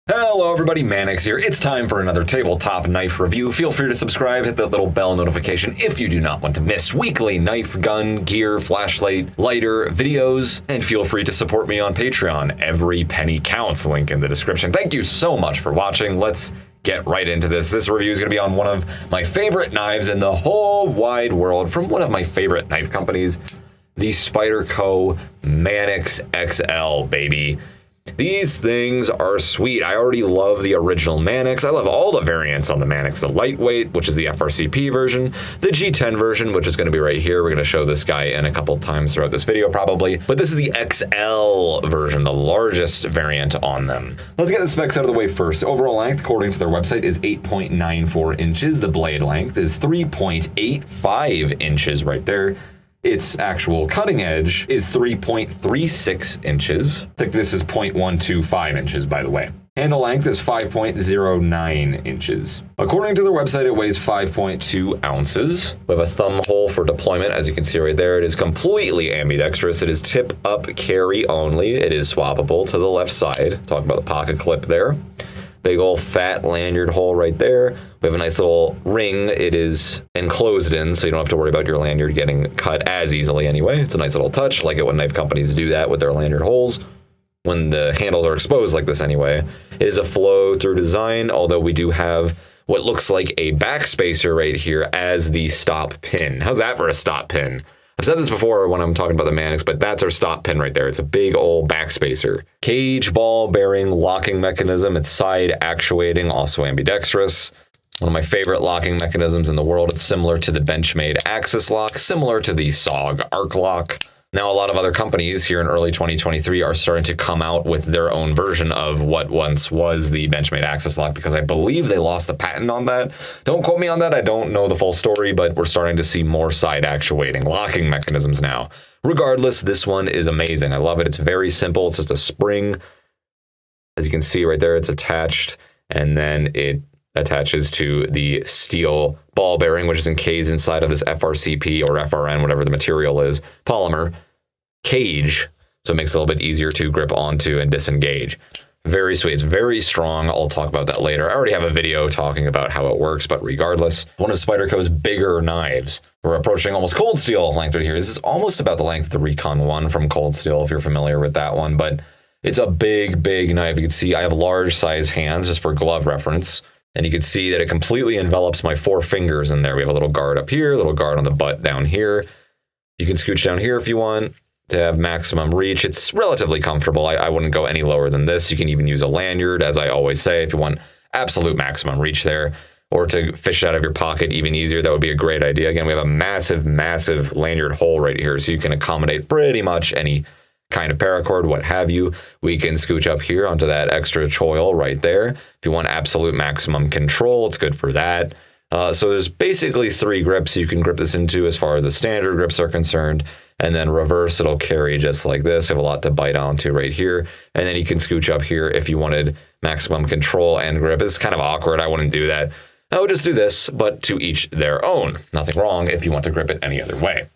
Hello everybody, Manix here. It's time for another tabletop knife review. Feel free to subscribe, hit that little bell notification if you do not want to miss weekly knife, gun, gear, flashlight, lighter videos, and feel free to support me on Patreon. Every penny counts, link in the description. Thank you so much for watching. Let's get right into this. This review is going to be on one of my favorite knives in the whole wide world from one of my favorite knife companies, the Spyderco Manix XL, baby. These things are sweet. I already love the original Manix. I love all the variants on the Manix. The lightweight, which is the FRCP version, the G10 version, which is going to be right here. We're going to show this guy in a couple times throughout this video probably, but this is the XL version, the largest variant on them. Let's get the specs out of the way first. Overall length, according to their website, is 8.94 inches. The blade length is 3.85 inches right there. Its actual cutting edge is 3.36 inches. Thickness is 0.125 inches, by the way. Handle length is 5.09 inches. According to their website, it weighs 5.2 ounces. We have a thumb hole for deployment, as you can see right there. It is completely ambidextrous. It is tip-up carry only. It is swappable to the left side. Talking about the pocket clip there. Big old fat lanyard hole right there. We have a nice little ring. It is enclosed in, so you don't have to worry about your lanyard getting cut as easily anyway. It's a nice little touch. I like it when knife companies do that with their lanyard holes, when the handles are exposed like this anyway. It is a flow-through design, although we do have what looks like a backspacer right here as the stop pin. How's that for a stop pin? I've said this before when I'm talking about the Manix, but that's our stop pin right there. It's a big old backspacer. Cage, ball bearing, locking mechanism. It's side actuating, also ambidextrous. One of my favorite locking mechanisms in the world. It's similar to the Benchmade Axis lock, similar to the SOG arc lock. Now, a lot of other companies here in early 2023 are starting to come out with their own version of what once was the Benchmade Axis lock, because I believe they lost the patent on that. Don't quote me on that. I don't know the full story, but we're starting to see more side actuating locking mechanisms now. Regardless, this one is amazing. I love it. It's very simple. It's just a spring. As you can see right there, it's attached, and then it attaches to the steel ball bearing, which is encased inside of this FRCP or FRN, whatever the material is, polymer cage, so it makes it a little bit easier to grip onto and disengage. Very sweet. It's very strong. I'll talk about that later. I already have a video talking about how it works, but regardless, one of Spyderco's bigger knives. We're approaching almost cold steel length right here. This is almost about the length of the Recon 1 from Cold Steel, if you're familiar with that one, but it's a big, big knife. You can see I have large size hands just for glove reference. And you can see that it completely envelops my 4 fingers in there. We have a little guard up here, a little guard on the butt down here. You can scooch down here if you want to have maximum reach. It's relatively comfortable. I wouldn't go any lower than this. You can even use a lanyard, as I always say, if you want absolute maximum reach there, or to fish it out of your pocket even easier. That would be a great idea. Again, we have a massive, massive lanyard hole right here, so you can accommodate pretty much any kind of paracord, what have you. We can scooch up here onto that extra choil right there. If you want absolute maximum control, it's good for that. So there's basically 3 grips you can grip this into as far as the standard grips are concerned. And then reverse, it'll carry just like this. You have a lot to bite onto right here. And then you can scooch up here if you wanted maximum control and grip. It's kind of awkward. I wouldn't do that. I would just do this, but to each their own. Nothing wrong if you want to grip it any other way.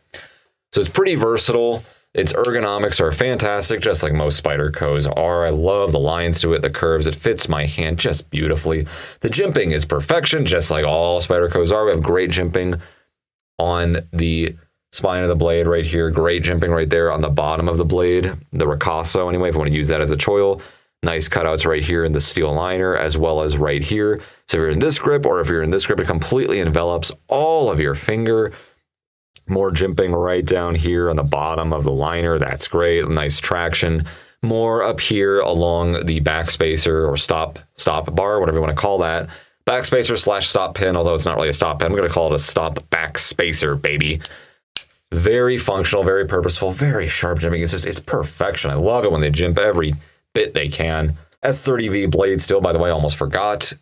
So it's pretty versatile. Its ergonomics are fantastic, just like most Spyderco's are. I love the lines to it, the curves. It fits my hand just beautifully. The jimping is perfection, just like all Spyderco's are. We have great jimping on the spine of the blade right here. Great jimping right there on the bottom of the blade, the ricasso anyway, if you want to use that as a choil. Nice cutouts right here in the steel liner, as well as right here. So if you're in this grip, or if you're in this grip, it completely envelops all of your finger. More jimping right down here on the bottom of the liner. That's great. Nice traction. More up here along the backspacer or stop bar, whatever you want to call that. Backspacer slash stop pin, although it's not really a stop pin. I'm going to call it a stop backspacer, baby. Very functional, very purposeful, very sharp jimping. It's perfection. I love it when they jimp every bit they can. S30V blade steel, by the way, I almost forgot.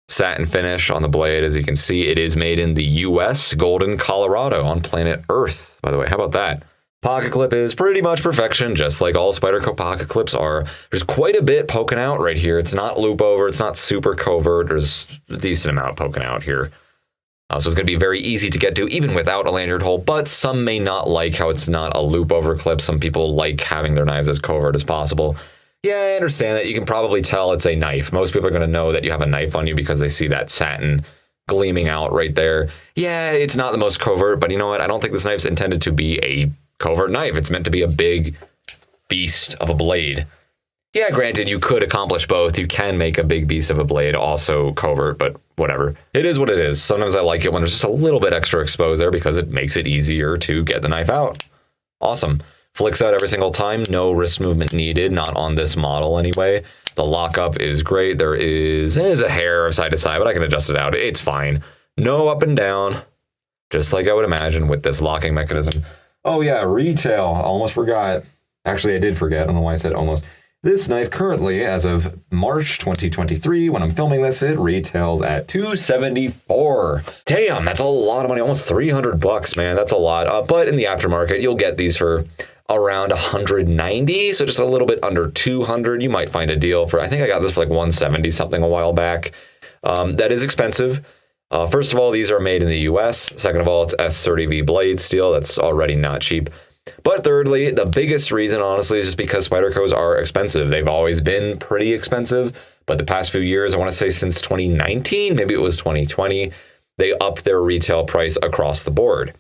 Satin finish on the blade, as you can see. It is made in the US, Golden, Colorado, on planet Earth, by the way. How about that? Pocket clip is pretty much perfection, just like all Spyderco pocket clips are. There's quite a bit poking out right here. It's not loop over. It's not super covert. There's a decent amount poking out here. So it's going to be very easy to get to, even without a lanyard hole, but some may not like how it's not a loop over clip. Some people like having their knives as covert as possible. Yeah, I understand that. You can probably tell it's a knife. Most people are going to know that you have a knife on you because they see that satin gleaming out right there. Yeah, it's not the most covert, but you know what? I don't think this knife's intended to be a covert knife. It's meant to be a big beast of a blade. Yeah, granted, you could accomplish both. You can make a big beast of a blade also covert, but whatever. It is what it is. Sometimes I like it when there's just a little bit extra exposed there because it makes it easier to get the knife out. Awesome. Flicks out every single time. No wrist movement needed, not on this model anyway. The lockup is great. There's a hair of side to side, but I can adjust it out. It's fine. No up and down, just like I would imagine with this locking mechanism. Oh yeah, retail. I almost forgot. Actually, I did forget. I don't know why I said almost. This knife currently, as of March 2023, when I'm filming this, it retails at $274. Damn, that's a lot of money. Almost $300, man. That's a lot. But in the aftermarket, you'll get these for around $190, so just a little bit under $200. You might find a deal for, I think I got this for like $170 something a while back. That is expensive. First of all, these are made in the US. Second of all, it's S30V blade steel. That's already not cheap. But thirdly, the biggest reason, honestly, is just because Spydercos are expensive. They've always been pretty expensive, but the past few years, I want to say since 2019, maybe it was 2020, they upped their retail price across the board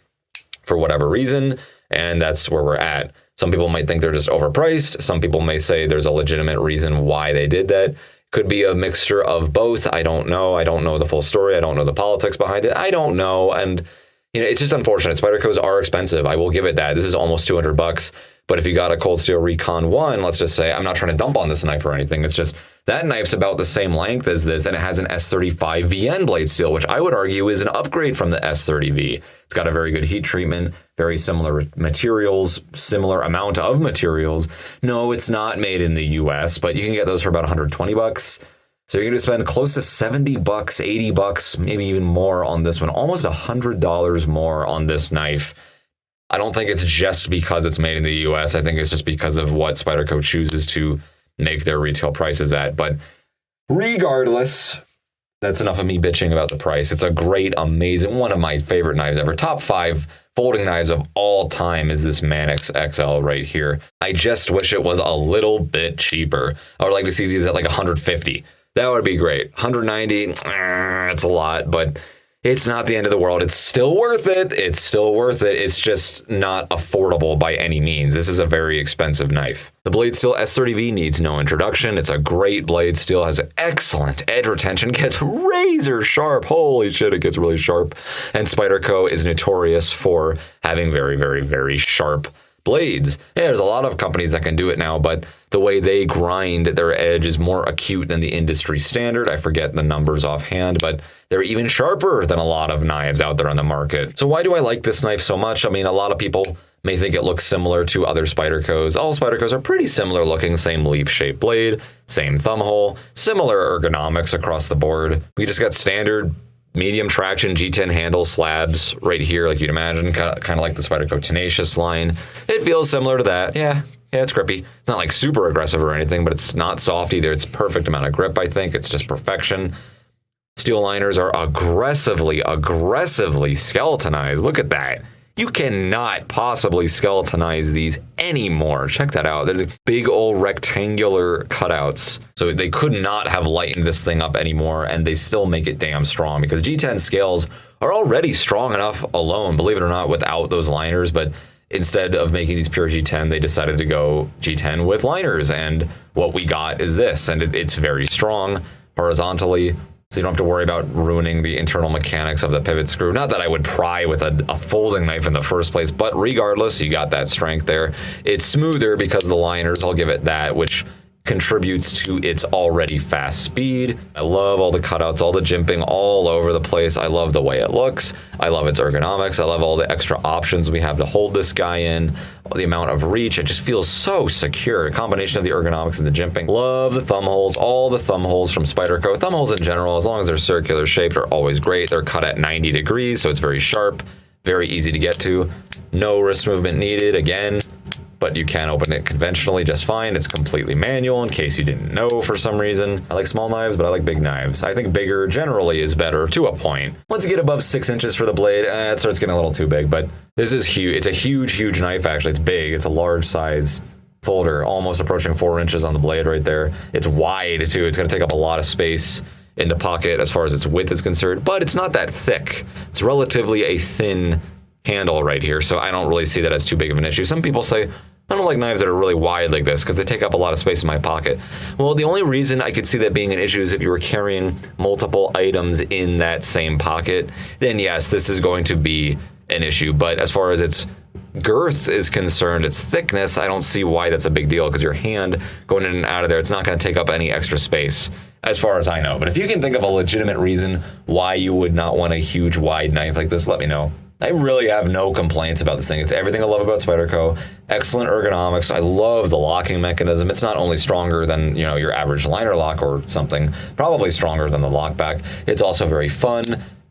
for whatever reason, and that's where we're at. Some people might think they're just overpriced. Some people may say there's a legitimate reason why they did that. Could be a mixture of both. I don't know. I don't know the full story. I don't know the politics behind it. I don't know, and you know, it's just unfortunate. Spydercos are expensive. I will give it that. This is almost $200. But if you got a Cold Steel Recon 1, let's just say, I'm not trying to dump on this knife or anything. It's just that knife's about the same length as this, and it has an S35VN blade steel, which I would argue is an upgrade from the S30V. It's got a very good heat treatment, very similar materials, similar amount of materials. No, it's not made in the US, but you can get those for about $120. So you're going to spend close to $70, $80, maybe even more on this one. Almost $100 more on this knife. I don't think it's just because it's made in the US. I think it's just because of what Spyderco chooses to make their retail prices at. But regardless, that's enough of me bitching about the price. It's a great, amazing, one of my favorite knives ever. Top 5 folding knives of all time is this Manix XL right here. I just wish it was a little bit cheaper. I would like to see these at like $150. That would be great. $190, it's a lot, but it's not the end of the world. It's still worth it. It's still worth it. It's just not affordable by any means. This is a very expensive knife. The blade steel S30V needs no introduction. It's a great blade steel, has excellent edge retention, gets razor sharp. Holy shit, it gets really sharp. And Spyderco is notorious for having very, very, very sharp blades. Yeah, there's a lot of companies that can do it now, but the way they grind their edge is more acute than the industry standard. I forget the numbers offhand, but they're even sharper than a lot of knives out there on the market. So why do I like this knife so much? I mean, a lot of people may think it looks similar to other Spydercos. All Spydercos are pretty similar looking, same leaf-shaped blade, same thumb hole, similar ergonomics across the board. We just got standard medium traction G10 handle slabs right here, like you'd imagine, kind of like the Spyderco Tenacious line. It feels similar to that. Yeah, it's grippy. It's not like super aggressive or anything, but it's not soft either. It's perfect amount of grip, I think. It's just perfection. Steel liners are aggressively skeletonized. Look at that. You cannot possibly skeletonize these anymore. Check that out. There's big old rectangular cutouts. So they could not have lightened this thing up anymore, and they still make it damn strong because G10 scales are already strong enough alone, believe it or not, without those liners. But instead of making these pure G10, they decided to go G10 with liners. And what we got is this, and it's very strong horizontally. So you don't have to worry about ruining the internal mechanics of the pivot screw. Not that I would pry with a folding knife in the first place, but regardless, you got that strength there. It's smoother because of the liners, I'll give it that, which contributes to its already fast speed. I love all the cutouts, all the jimping all over the place. I love the way it looks. I love its ergonomics. I love all the extra options we have to hold this guy in. The amount of reach, it just feels so secure. A combination of the ergonomics and the jimping. Love the thumb holes, all the thumb holes from Spyderco. Thumb holes in general, as long as they're circular shaped, are always great. They're cut at 90 degrees, so it's very sharp, very easy to get to. No wrist movement needed, again. But you can open it conventionally just fine. It's completely manual in case you didn't know for some reason. I like small knives, but I like big knives. I think bigger generally is better to a point. Once you get above 6 inches for the blade, it starts getting a little too big, but this is huge. It's a huge, huge knife, actually. It's big. It's a large size folder, almost approaching 4 inches on the blade right there. It's wide too. It's going to take up a lot of space in the pocket as far as its width is concerned, but it's not that thick. It's relatively a thin handle right here, so I don't really see that as too big of an issue. Some people say, I don't like knives that are really wide like this because they take up a lot of space in my pocket. Well, the only reason I could see that being an issue is if you were carrying multiple items in that same pocket, then yes, this is going to be an issue. But as far as its girth is concerned, its thickness, I don't see why that's a big deal because your hand going in and out of there, it's not going to take up any extra space as far as I know. But if you can think of a legitimate reason why you would not want a huge wide knife like this, let me know. I really have no complaints about this thing. It's everything I love about Spyderco. Excellent ergonomics. I love the locking mechanism. It's not only stronger than, you know, your average liner lock or something, probably stronger than the lockback. It's also very fun.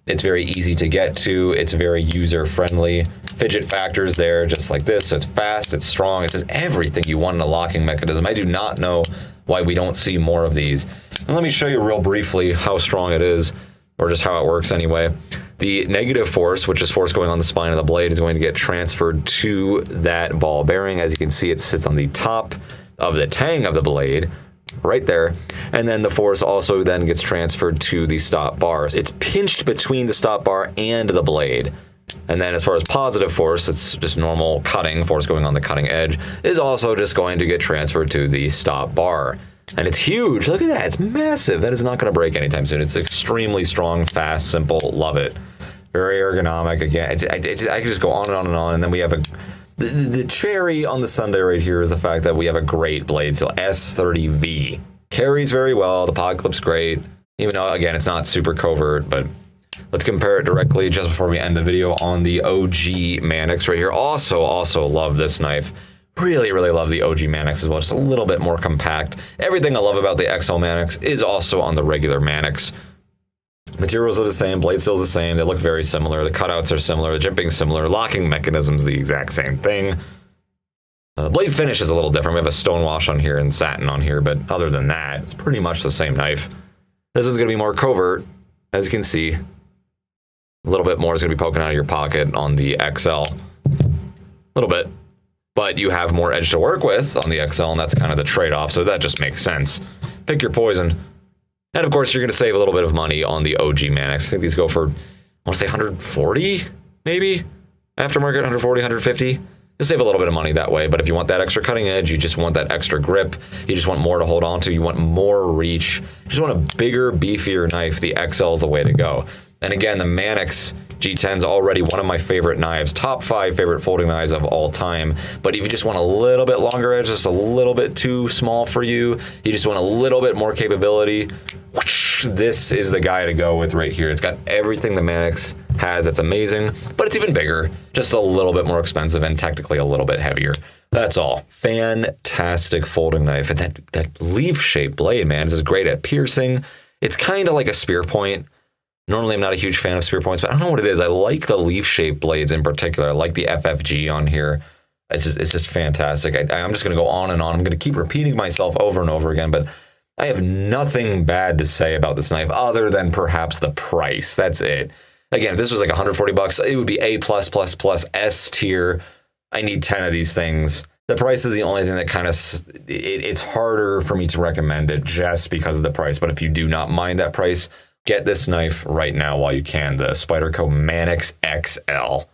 It's very easy to get to. It's very user-friendly. Fidget factors there, just like this. So it's fast, it's strong. It says everything you want in a locking mechanism. I do not know why we don't see more of these. And let me show you real briefly how strong it is, or just how it works anyway. The negative force, which is force going on the spine of the blade, is going to get transferred to that ball bearing. As you can see, it sits on the top of the tang of the blade, right there. And then the force also then gets transferred to the stop bar. It's pinched between the stop bar and the blade. And then as far as positive force, it's just normal cutting, force going on the cutting edge, is also just going to get transferred to the stop bar. And it's huge. Look at that. It's massive. That is not going to break anytime soon. It's extremely strong, fast, simple. Love it. Very ergonomic. Again, I could just go on and on and on. And then we have the cherry on the sundae right here is the fact that we have a great blade steel, S30V. Carries very well. The pod clip's great. Even though, again, it's not super covert, but let's compare it directly just before we end the video on the OG Manix right here. Also love this knife. Really, really love the OG Manix as well. Just a little bit more compact. Everything I love about the XL Manix is also on the regular Manix. Materials are the same, blade steel's the same, they look very similar, the cutouts are similar, the jimping's similar, locking mechanism's the exact same thing. Blade finish is a little different. We have a stone wash on here and satin on here, but other than that, it's pretty much the same knife. This one's going to be more covert, as you can see. A little bit more is going to be poking out of your pocket on the XL. A little bit. But you have more edge to work with on the XL, and that's kind of the trade-off, so that just makes sense. Pick your poison. And of course, you're going to save a little bit of money on the OG Manix. I think these go for, I want to say 140, maybe? Aftermarket, 140, 150. You'll save a little bit of money that way, but if you want that extra cutting edge, you just want that extra grip, you just want more to hold on to, you want more reach, you just want a bigger, beefier knife, the XL is the way to go. And again, the Manix G10 is already one of my favorite knives, top 5 favorite folding knives of all time. But if you just want a little bit longer edge, just a little bit too small for you, you just want a little bit more capability, this is the guy to go with right here. It's got everything the Manix has that's amazing, but it's even bigger, just a little bit more expensive and technically a little bit heavier. That's all. Fantastic folding knife. And that leaf-shaped blade, man, this is great at piercing. It's kind of like a spear point. Normally, I'm not a huge fan of spear points, but I don't know what it is. I like the leaf-shaped blades in particular. I like the FFG on here. It's just fantastic. I'm just going to go on and on. I'm going to keep repeating myself over and over again, but I have nothing bad to say about this knife other than perhaps the price. That's it. Again, if this was like 140 bucks, it would be A+++, S tier. I need 10 of these things. The price is the only thing that kind of, it's harder for me to recommend it just because of the price. But if you do not mind that price, get this knife right now while you can, the Spyderco Manix XL.